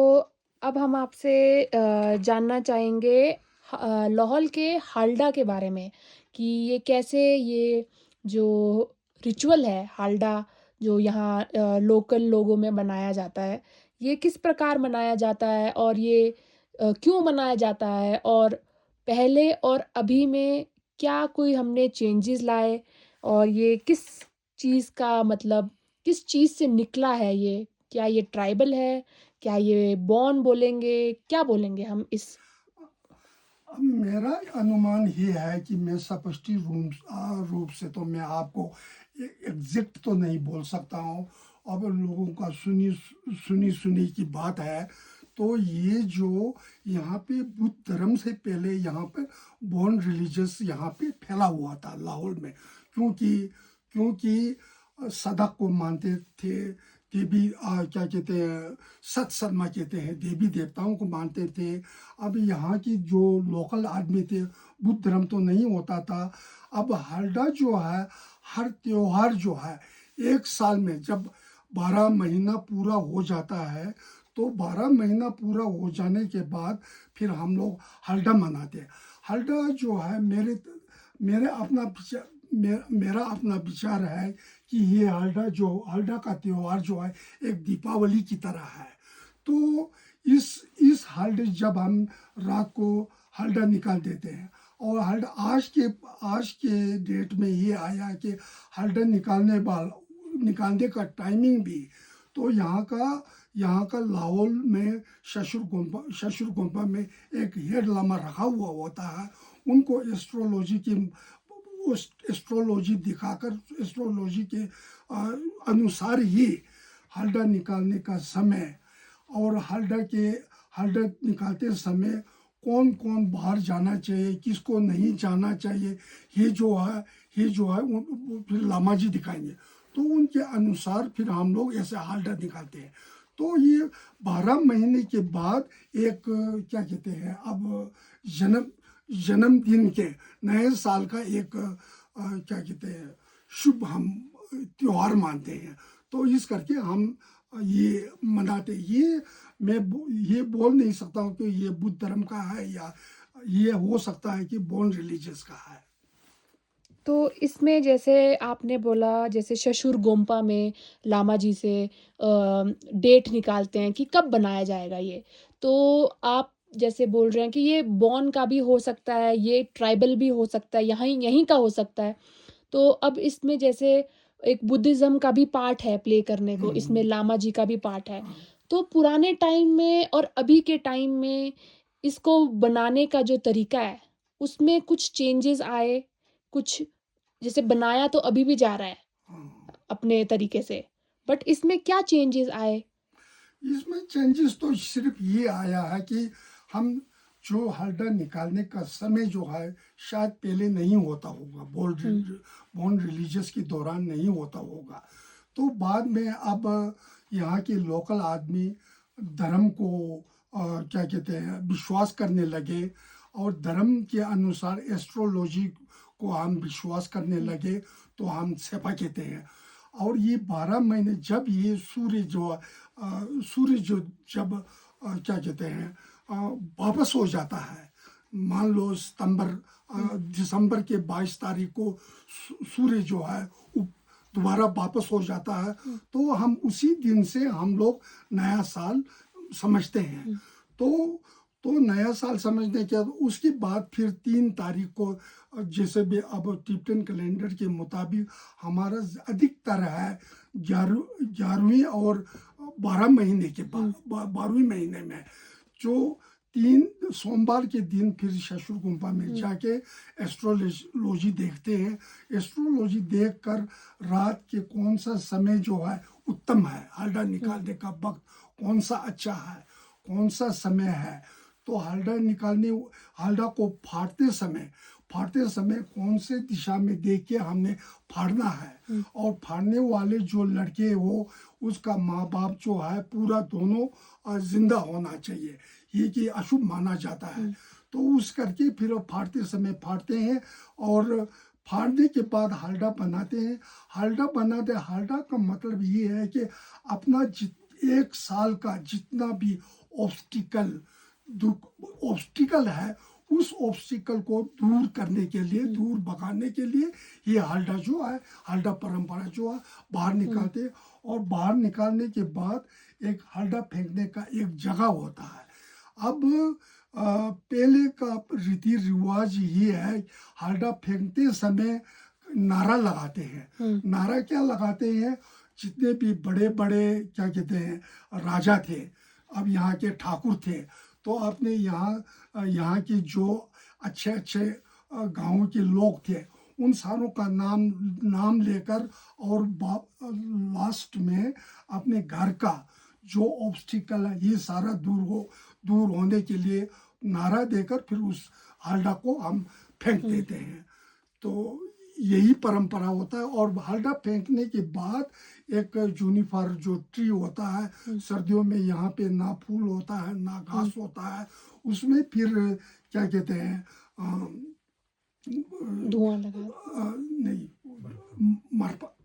अब हम आपसे जानना चाहेंगे लाहौल के हालडा के बारे में कि ये कैसे ये जो रिचुअल है हालडा जो यहाँ लोकल लोगों में मनाया जाता है, ये किस प्रकार मनाया जाता है और ये क्यों मनाया जाता है और पहले और अभी में क्या कोई हमने चेंजेस लाए और ये किस चीज़ का मतलब किस चीज़ से निकला है ये? क्या ये ट्राइबल है? क्या ये बॉन बोलेंगे? क्या बोलेंगे हम इस अब मेरा अनुमान ये है कि मैं स्पष्ट रूप से तो मैं आपको एग्जैक्ट तो नहीं बोल सकता हूँ। अब लोगों का सुनी सुनी सुनी की बात है। तो ये जो यहाँ पे बुद्ध धर्म से पहले यहाँ पे बॉन रिलीजियस यहाँ पे फैला हुआ था लाहौर में, क्योंकि क्योंकि सदक को मानते थे, देवी क्या कहते हैं, सत शर्मा कहते हैं, देवी देवताओं को मानते थे। अब यहाँ की जो लोकल आदमी थे, बुद्ध धर्म तो नहीं होता था। अब हरडा जो है, हर त्योहार जो है, एक साल में जब 12 महीना पूरा हो जाता है, तो 12 महीना पूरा हो जाने के बाद फिर हम लोग हरडा मनाते हैं। हरडा जो है मेरे अपना मेरा अपना विचार है कि ये हरडा का त्यौहार जो है एक दीपावली की तरह है। तो इस हल्ड जब हम रात को हल्दा निकाल देते हैं, और हल्द आज के डेट में ये आया कि हल्दा निकालने का टाइमिंग भी, तो यहाँ का लाहौल में शशुर गोम्पा में एक हेड लामा रखा हुआ होता है। उनको एस्ट्रोलॉजी दिखाकर एस्ट्रोलॉजी के अनुसार ही हल्दा निकालने का समय और हल्दा निकालते समय कौन कौन बाहर जाना चाहिए, किसको नहीं जाना चाहिए, ये जो है फिर लामा जी दिखाएंगे। तो उनके अनुसार फिर हम लोग ऐसे हल्दा निकालते हैं। तो ये 12 महीने के बाद एक क्या कहते हैं, अब जन्मदिन के नए साल का एक क्या कहते हैं, शुभ हम त्योहार मानते हैं। तो इस करके हम ये मनाते। ये बोल नहीं सकता हूँ कि ये बुद्ध धर्म का है, या ये हो सकता है कि बॉन रिलीजियस का है। तो इसमें जैसे आपने बोला जैसे शशुर गोम्पा में लामा जी से डेट निकालते हैं कि कब बनाया जाएगा ये। तो आप जैसे बोल रहे हैं कि ये बॉन का भी हो सकता है, ये ट्राइबल भी हो सकता है, यहाँ यहीं का हो सकता है। तो अब इसमें जैसे एक बुद्धिज़्म का भी पार्ट है प्ले करने को, इसमें लामा जी का भी पार्ट है। हाँ। तो पुराने टाइम में और अभी के टाइम में इसको बनाने का जो तरीका है, उसमें कुछ चेंजेज़ आए? कुछ जैसे बनाया तो अभी भी जा रहा है हाँ। अपने तरीके से, बट इसमें क्या चेंजेज़ आए? इसमें चेंजेस तो सिर्फ ये आया है कि हम जो हल्दा निकालने का समय जो है शायद पहले नहीं होता होगा, हुँ, बॉन रिलीजियस के दौरान नहीं होता होगा। तो बाद में अब यहाँ के लोकल आदमी धर्म को क्या कहते हैं, विश्वास करने लगे, और धर्म के अनुसार एस्ट्रोलॉजी को हम विश्वास करने हुँ, लगे। तो हम सेपा कहते हैं। और ये 12 महीने जब ये सूर्य जो जब क्या कहते हैं, अ, वापस हो जाता है, मान लो हुँ, दिसंबर के 22 तारीख को सूर्य जो है दोबारा वापस हो जाता है। हुँ, तो हम उसी दिन से हम लोग नया साल समझते हैं। हुँ, तो नया साल समझने के बाद उसके बाद फिर 3 तारीख को, जैसे भी अब टिप्टन कैलेंडर के मुताबिक हमारा अधिकतर है 11वीं और 12 महीने के बाद, हुँ, 12वीं महीने में जो 3 सोमवार के दिन फिर शशुर गुम्पा में हुँ, जाके एस्ट्रोलॉजी देखते हैं। एस्ट्रोलॉजी देख कर रात के कौन सा समय जो है उत्तम है, हल्दा हुँ, निकालने का वक्त कौन सा अच्छा है, कौन सा समय है। तो हल्दा को फाड़ते समय कौन से दिशा में देख के हमने फाड़ना है। हुँ, और फाड़ने वाले जो लड़के हो, उसका माँ बाप जो है पूरा दोनों जिंदा होना चाहिए, ये कि अशुभ माना जाता है। हुँ, तो उस करके फिर फाड़ते समय फाड़ते हैं, और फाड़ने के बाद हल्दा बनाते हैं। हल्दा का मतलब ये है कि अपना एक साल का जितना भी ऑब्स्टिकल है, उस ऑब्स्टिकल को दूर करने के लिए, दूर भगाने के लिए ये हल्डा जो है, हल्डा परंपरा जो है बाहर निकालते हैं। और बाहर निकालने के बाद एक हल्डा फेंकने का एक जगह होता है। अब पहले का रीति रिवाज ये है, हल्डा फेंकते समय नारा लगाते हैं। नारा क्या लगाते हैं, जितने भी बड़े बड़े क्या कहते हैं राजा थे, अब यहाँ के ठाकुर थे, तो आपने यहाँ के जो अच्छे अच्छे गांव के लोग थे, उन सारों का नाम लेकर और लास्ट में अपने घर का जो ऑब्स्टिकल है ये सारा दूर होने के लिए नारा देकर फिर उस हल्डा को हम फेंक देते हैं। तो यही परंपरा होता है। और हल्डा फेंकने के बाद एक जूनिफर जो ट्री होता है, सर्दियों में यहाँ पे ना फूल होता है ना घास होता है, उसमें फिर क्या कहते हैं धुआं लगा नहीं मरपा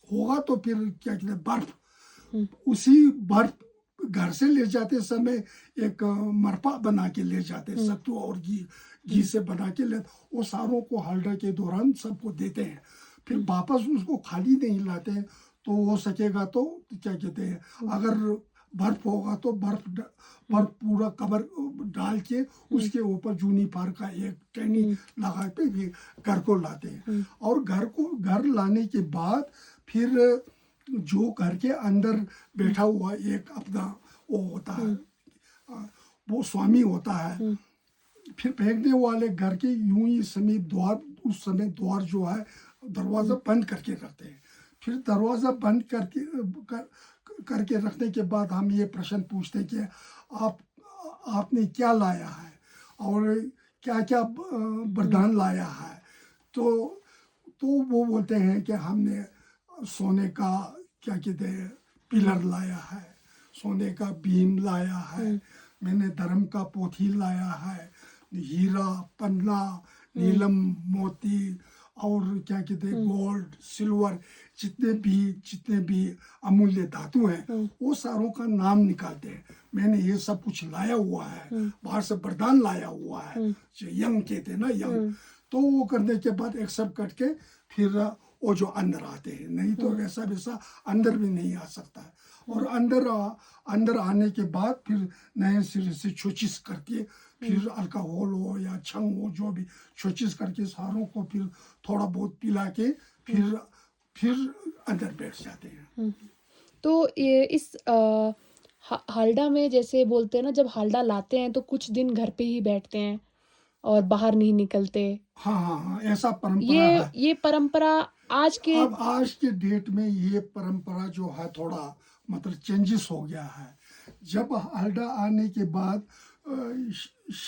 होगा तो फिर क्या कहते हैं बर्फ, उसी बर्फ घर से ले जाते समय एक मरपा बना के ले जाते, सत्तू और घी से बना के ले, वो सारों को हल्डा के दौरान सबको देते हैं। फिर वापस उसको खाली नहीं लाते हैं, तो हो सकेगा तो क्या कहते हैं, अगर बर्फ होगा तो बर्फ पूरा कवर डाल के उसके ऊपर जूनिपर का एक टहनी लगा के फिर घर को लाते हैं। और घर लाने के बाद फिर जो घर के अंदर बैठा हुआ एक अपना वो होता है, वो स्वामी होता है, फिर फेंकने वाले घर के यूं ही समीप द्वार, उस समय द्वार जो है दरवाजा बंद करके रखते हैं। फिर दरवाजा बंद करके रखने के बाद हम ये प्रश्न पूछते हैं कि आपने क्या लाया है और क्या क्या वरदान लाया है। तो वो बोलते हैं कि हमने सोने का क्या कहते हैं पिलर लाया है, सोने का बीम लाया है, मैंने धर्म का पोथी लाया है, हीरा पन्ना नीलम मोती और क्या कहते हैं गोल्ड सिल्वर, जितने भी अमूल्य धातु हैं वो सारों का नाम निकालते हैं। मैंने ये सब कुछ लाया हुआ है, बाहर से वरदान लाया हुआ है, जो यंग कहते हैं ना यंग। तो वो करने के बाद एक्सेप्ट करके फिर वो जो अंदर आते हैं, नहीं तो वैसा अंदर भी नहीं आ सकता है। और अंदर आने के बाद फिर नए सिरे से छोचिस करके, फिर अल्कोहल हो या छंग हो, जो भी छोचिस करके सारों को फिर थोड़ा बहुत पिला के फिर अंदर बैठ जाते हैं। तो ये इस हल्डा में जैसे बोलते हैं ना, जब हल्डा लाते हैं तो कुछ दिन घर पे ही बैठते हैं और बाहर नहीं निकलते। हाँ, ऐसा परंपरा है। ये परंपरा अब आज के डेट में ये परंपरा जो है थोड़ा मतलब चेंजेस हो गया है। जब हल्डा आने के बाद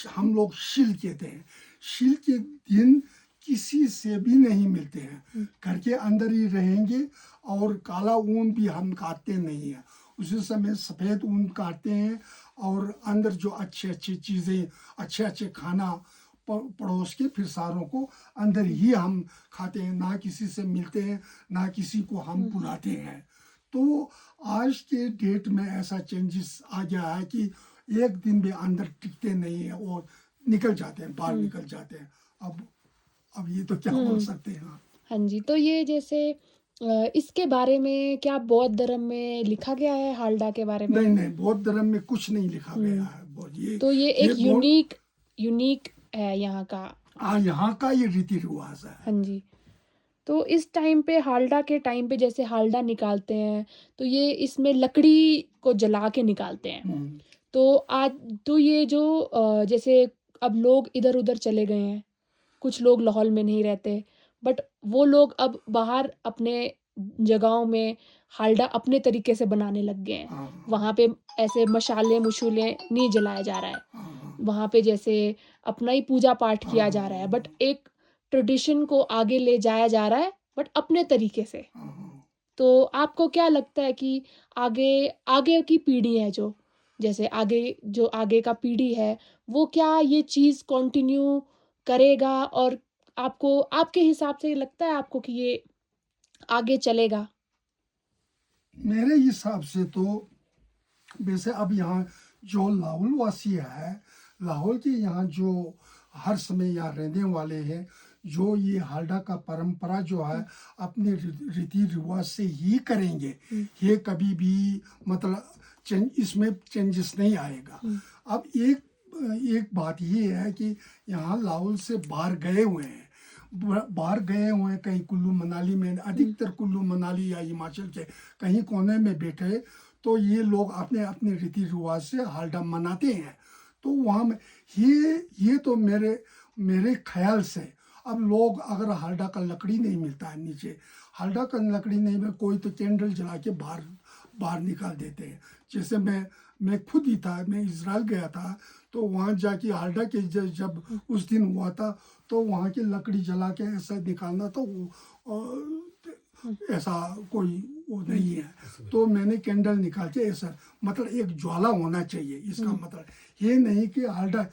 हम लोग शील कहते हैं, शील के दिन किसी से भी नहीं मिलते हैं, घर के अंदर ही रहेंगे। और काला ऊन भी हम काटते नहीं है, उसी समय सफ़ेद ऊन काटते हैं। और अंदर जो अच्छी अच्छी चीज़ें, अच्छे खाना पड़ोस के फिर सारों को अंदर ही हम खाते हैं, ना किसी से मिलते हैं, ना किसी को हम बुलाते हैं। तो आज के डेट में ऐसा चेंजेस आ गया है कि एक दिन भी अंदर टिकते नहीं है और निकल जाते हैं, बाहर निकल जाते हैं। अब ये तो क्या बोल सकते हैं। हाँ जी, तो ये जैसे इसके बारे में क्या बौद्ध धर्म में लिखा गया है हल्डा के बारे में? नहीं, बौद्ध धर्म में कुछ नहीं लिखा गया है। तो ये एक यूनिक है यहाँ का। हाँ, यहाँ का ये रीति रिवाज है। हाँ जी। तो इस टाइम पे हल्डा के टाइम पे जैसे हल्डा निकालते हैं, तो ये इसमें लकड़ी को जला के निकालते हैं। तो ये जो जैसे अब लोग इधर-उधर चले गए हैं, कुछ लोग लाहौल में नहीं रहते, बट वो लोग अब बाहर अपने जगहों में हल्डा अपने तरीके से बनाने लग गए हैं। वहाँ पे ऐसे मशाले-मशूले नहीं जलाया जा रहा है। वहाँ पे जैसे अपना ही पूजा-पाठ किया जा रहा है, बट एक ट्रेडिशन को आगे ले जाया जा रहा है, बट अपने तरीके से। तो आपको क्या लगता है कि आगे की पीढ़ी है जो, जैसे आगे का पीढ़ी है, वो क्या ये चीज़ कंटिन्यू करेगा? और आपके हिसाब से लगता है आपको कि ये आगे चलेगा? मेरे हिसाब से तो वैसे अब यहाँ जो लाहौल वासी है, लाहौल के यहाँ जो हर समय यहाँ रहने वाले हैं, जो ये हालडा का परंपरा जो है अपने रीति रिवाज से ही करेंगे। ये कभी भी मतलब इसमें चेंजेस नहीं आएगा। अब एक बात ये है कि यहाँ लाहौल से बाहर गए हुए हैं, बाहर गए हुए हैं, कहीं कुल्लू मनाली में, अधिकतर कुल्लू मनाली या हिमाचल के कहीं कोने में बैठे, तो ये लोग अपने अपने रीति रिवाज से हालडा मनाते हैं। तो वहाँ में ये तो मेरे ख्याल से अब लोग अगर हालडा का लकड़ी नहीं मिलता है नीचे, हालडा का लकड़ी नहीं मिल, कोई तो कैंडल जला के बाहर निकाल देते हैं। जैसे मैं खुद ही था, मैं इजराइल गया था, तो वहाँ जाके हालडा के जब उस दिन हुआ था, तो वहाँ की लकड़ी जला के ऐसा निकालना, तो ऐसा कोई वो नहीं है। तो मैंने कैंडल निकाल के ऐसा, मतलब एक ज्वाला होना चाहिए। इसका मतलब ये नहीं कि हालडा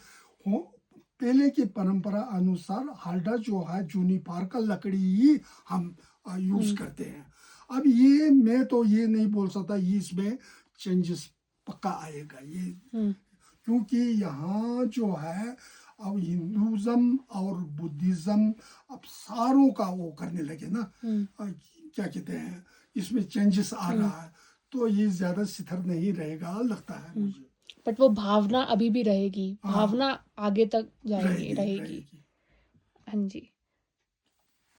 पहले की परंपरा अनुसार हालडा जो है जूनिपर का लकड़ी ही हम यूज करते हैं। अब ये मैं तो ये नहीं बोल सकता ये इसमें चेंजेस पक्का आएगा ये, क्योंकि यहाँ जो है अब हिंदुज़म और बुद्धिज़्म अब सारों का वो करने लगे ना, क्या कहते हैं, इसमें चेंजेस आ रहा है, तो ये ज़्यादा स्थिर नहीं रहेगा लगता है मुझे। बट वो भावना अभी भी रहेगी, हाँ, भावना आगे तक जाएगी, रहेगी रहेगी। रहेगी। हाँ जी।